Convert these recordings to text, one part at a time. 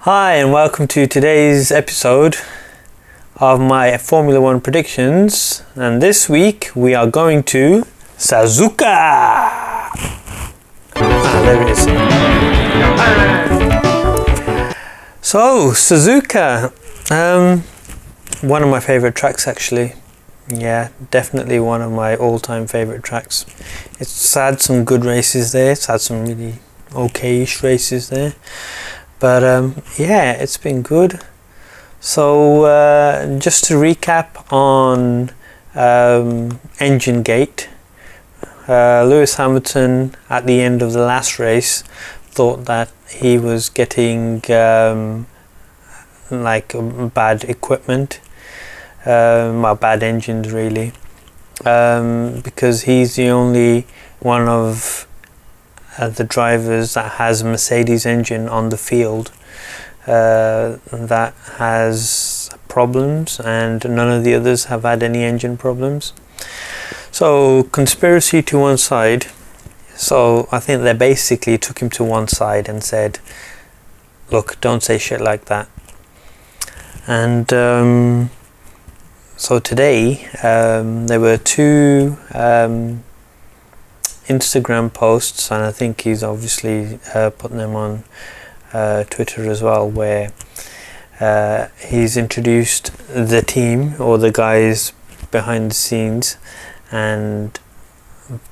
Hi and welcome to today's episode of my Formula 1 predictions, and this week we are going to Suzuka. There it is. So Suzuka, one of my favorite tracks actually. Yeah, definitely one of my all-time favorite tracks. It's had some good races there. It's had some really okay-ish races there. But yeah, it's been good. So just to recap on Engine Gate, Lewis Hamilton at the end of the last race thought that he was getting like bad equipment, bad engines really, because he's the only one of the drivers that has a Mercedes engine on the field that has problems, and none of the others have had any engine problems. So conspiracy to one side, so I think they basically took him to one side and said, look, don't say shit like that. And so today there were two Instagram posts, and I think he's obviously putting them on Twitter as well, where he's introduced the team or the guys behind the scenes and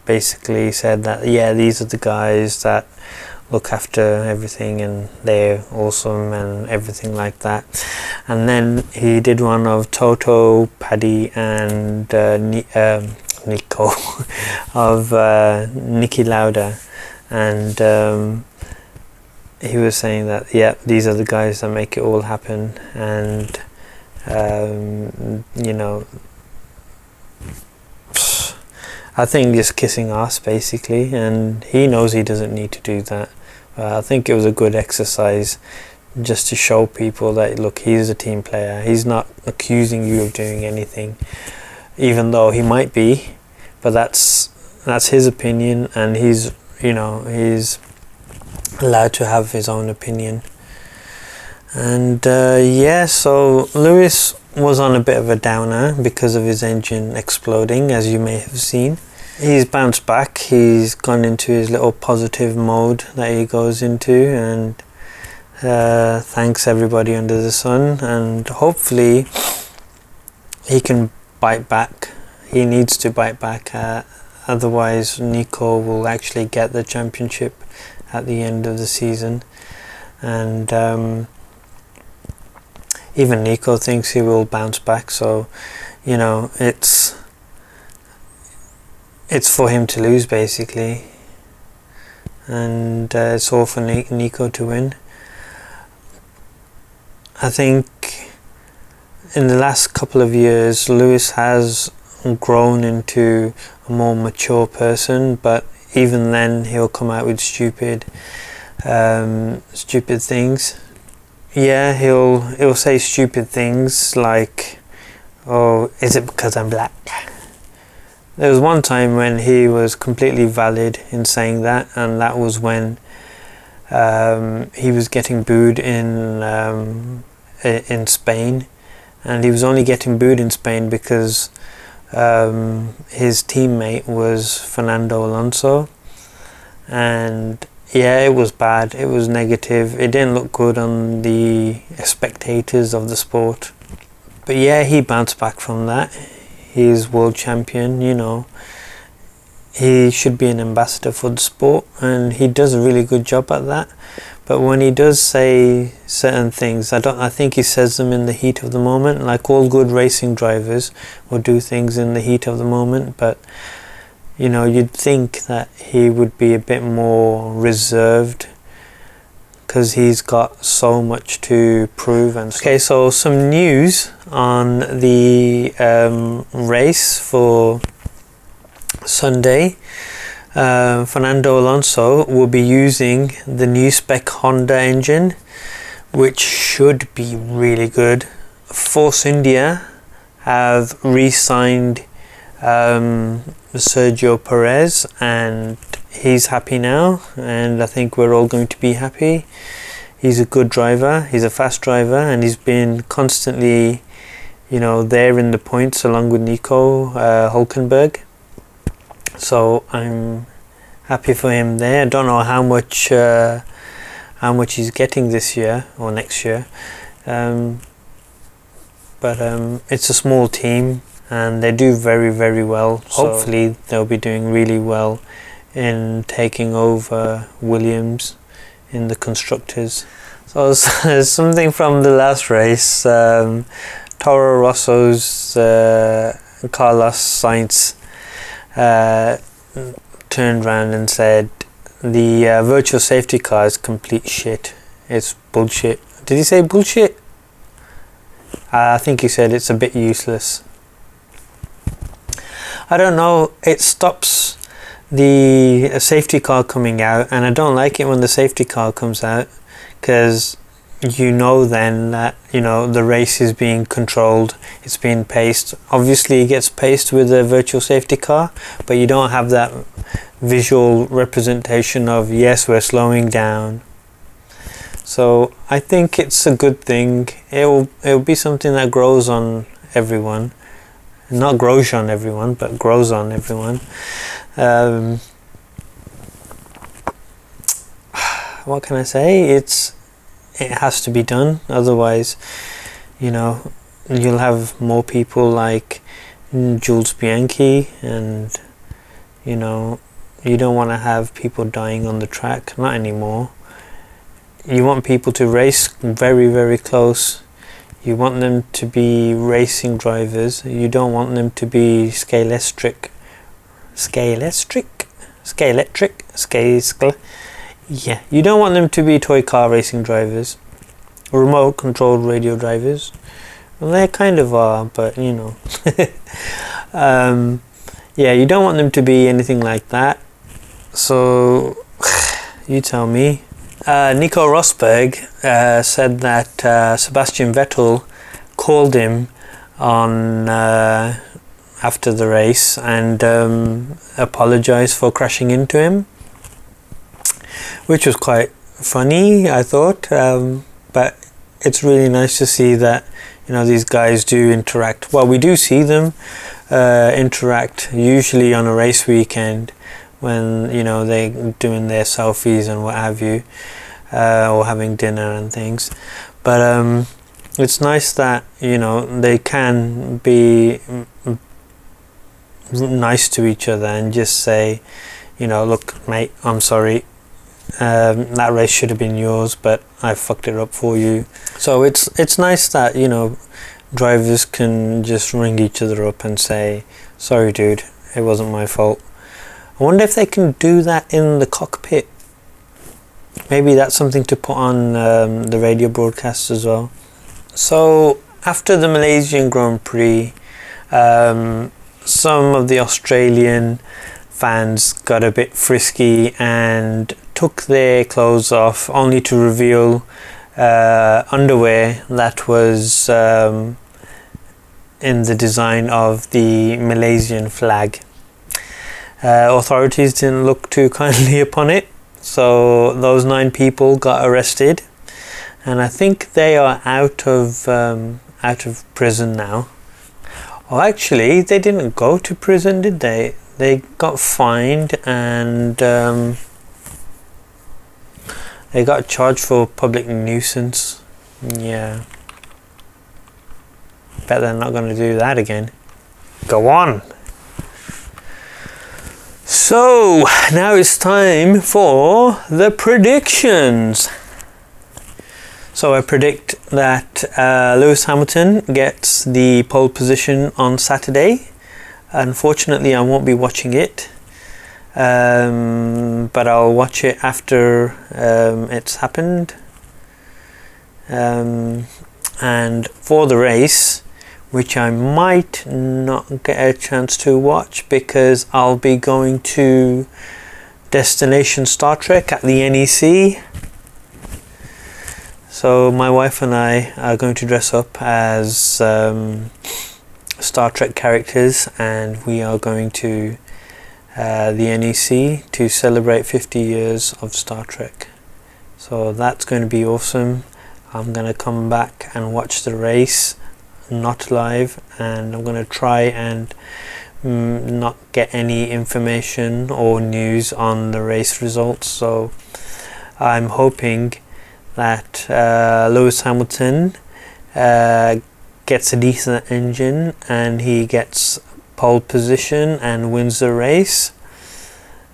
basically said that these are the guys that look after everything and they're awesome and everything like that. And then he did one of Toto, Paddy and Nico of Niki Lauda, and he was saying that these are the guys that make it all happen, and I think just kissing ass basically, and he knows he doesn't need to do that. I think it was a good exercise just to show people that look, he's a team player, he's not accusing you of doing anything, even though he might be, but that's his opinion, and he's allowed to have his own opinion. And so Lewis was on a bit of a downer because of his engine exploding, as you may have seen. He's bounced back, he's gone into his little positive mode that he goes into, and thanks everybody under the sun, and hopefully he can bite back. He needs to bite back, otherwise Nico will actually get the championship at the end of the season. And even Nico thinks he will bounce back, so it's for him to lose basically, and it's all for Nico to win. I think in the last couple of years Lewis has grown into a more mature person, but even then he'll come out with stupid things. He'll say stupid things like, oh, is it because I'm black? There was one time when he was completely valid in saying that, and that was when he was getting booed in Spain, and he was only getting booed in Spain because his teammate was Fernando Alonso, and it was bad, it was negative, it didn't look good on the spectators of the sport. But he bounced back from that. He's world champion, he should be an ambassador for the sport, and he does a really good job at that. But when he does say certain things, I think he says them in the heat of the moment, like all good racing drivers will do things in the heat of the moment, but you'd think that he would be a bit more reserved because he's got so much to prove. And okay, so some news on the race for Sunday. Fernando Alonso will be using the new spec Honda engine, which should be really good. Force India have re-signed Sergio Perez, and he's happy now, and I think we're all going to be happy. he's a good driver, he's a fast driver, and he's been constantly, you know, there in the points along with Nico Hülkenberg. So I'm happy for him there. I don't know how much he's getting this year or next year, but it's a small team and they do very, very well. So hopefully they'll be doing really well in taking over Williams in the constructors. So something from the last race, Toro Rosso's Carlos Sainz turned around and said the virtual safety car is complete shit. It's bullshit. Did he say bullshit? I think he said it's a bit useless. I don't know, it stops the safety car coming out, and I don't like it when the safety car comes out, because you know then that, you know, the race is being controlled, it's being paced. Obviously it gets paced with a virtual safety car, but you don't have that visual representation of, yes, we're slowing down. So I think it's a good thing. It'll be something that grows on everyone. Not grows on everyone, but grows on everyone. What can I say? It has to be done, otherwise, you know, you'll have more people like Jules Bianchi, and you know, you don't want to have people dying on the track, not anymore. You want people to race very, very close. You want them to be racing drivers. You don't want them to be scalestric. Yeah, you don't want them to be toy car racing drivers, remote controlled radio drivers. Well, they kind of are, but you know. Yeah, you don't want them to be anything like that. So you tell me. Nico Rosberg said that Sebastian Vettel called him on after the race and apologized for crashing into him, which was quite funny, I thought. But it's really nice to see that, you know, these guys do interact. Well, we do see them interact usually on a race weekend, when, you know, they're doing their selfies and what have you, or having dinner and things. But it's nice that, you know, they can be nice to each other and just say, you know, look mate, I'm sorry, that race should have been yours, but I fucked it up for you. So it's nice that, you know, drivers can just ring each other up and say, sorry dude, it wasn't my fault. I wonder if they can do that in the cockpit. Maybe that's something to put on the radio broadcast as well. So after the Malaysian Grand Prix, some of the Australian fans got a bit frisky and took their clothes off, only to reveal underwear that was in the design of the Malaysian flag. Authorities didn't look too kindly upon it, so those 9 people got arrested, and I think they are out of prison now. Oh, actually, they didn't go to prison, did they? They got fined and they got charged for public nuisance. Yeah, bet they're not going to do that again. Go on. So now it's time for the predictions. So I predict that Lewis Hamilton gets the pole position on Saturday. Unfortunately, I won't be watching it, but I'll watch it after it's happened. And for the race, which I might not get a chance to watch because I'll be going to Destination Star Trek at the NEC. So my wife and I are going to dress up as Star Trek characters, and we are going to the NEC to celebrate 50 years of Star Trek. so that's going to be awesome. I'm going to come back and watch the race, not live, and I'm going to try and not get any information or news on the race results. So I'm hoping that Lewis Hamilton gets a decent engine and he gets pole position and wins the race.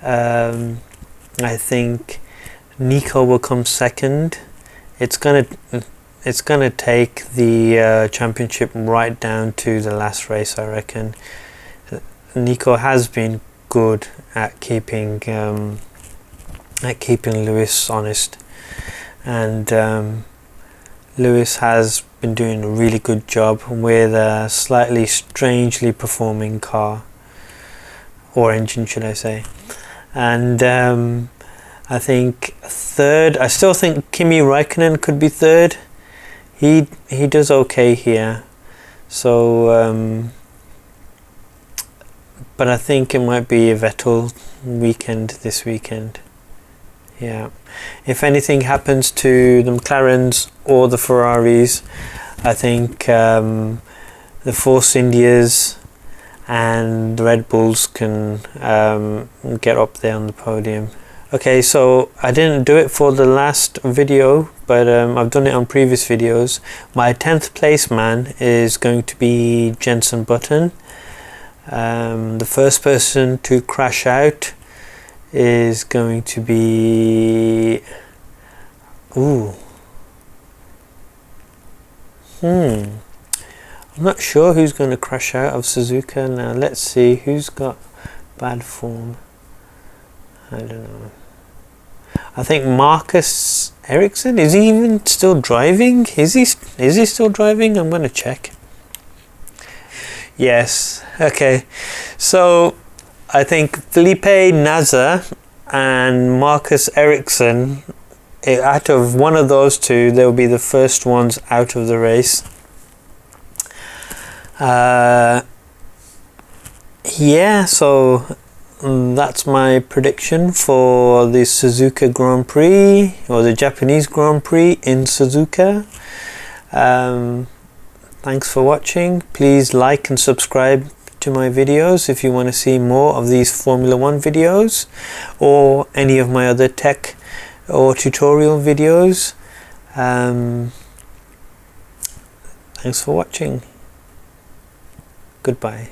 I think Nico will come second. It's gonna take the championship right down to the last race, I reckon. Nico has been good at keeping Lewis honest, and Lewis has been doing a really good job with a slightly strangely performing car, or engine should I say. And I think third, I still think Kimi Raikkonen could be third. He does okay here, so but I think it might be a Vettel weekend this weekend. Yeah, if anything happens to the McLarens or the Ferraris, I think the Force Indias and the Red Bulls can get up there on the podium. Okay, so I didn't do it for the last video, but I've done it on previous videos. My 10th place man is going to be Jenson Button. The first person to crash out is going to be I'm not sure who's going to crash out of Suzuka now. Let's see who's got bad form. I don't know. I think Marcus Ericsson, is he even still driving? Is he still driving? I'm going to check. Yes. Okay. So I think Felipe Nasr and Marcus Ericsson, out of one of those two, they'll be the first ones out of the race. Yeah, so that's my prediction for the Suzuka Grand Prix, or the Japanese Grand Prix in Suzuka. Thanks for watching. Please like and subscribe to my videos if you want to see more of these Formula 1 videos or any of my other tech or tutorial videos. Thanks for watching. Goodbye.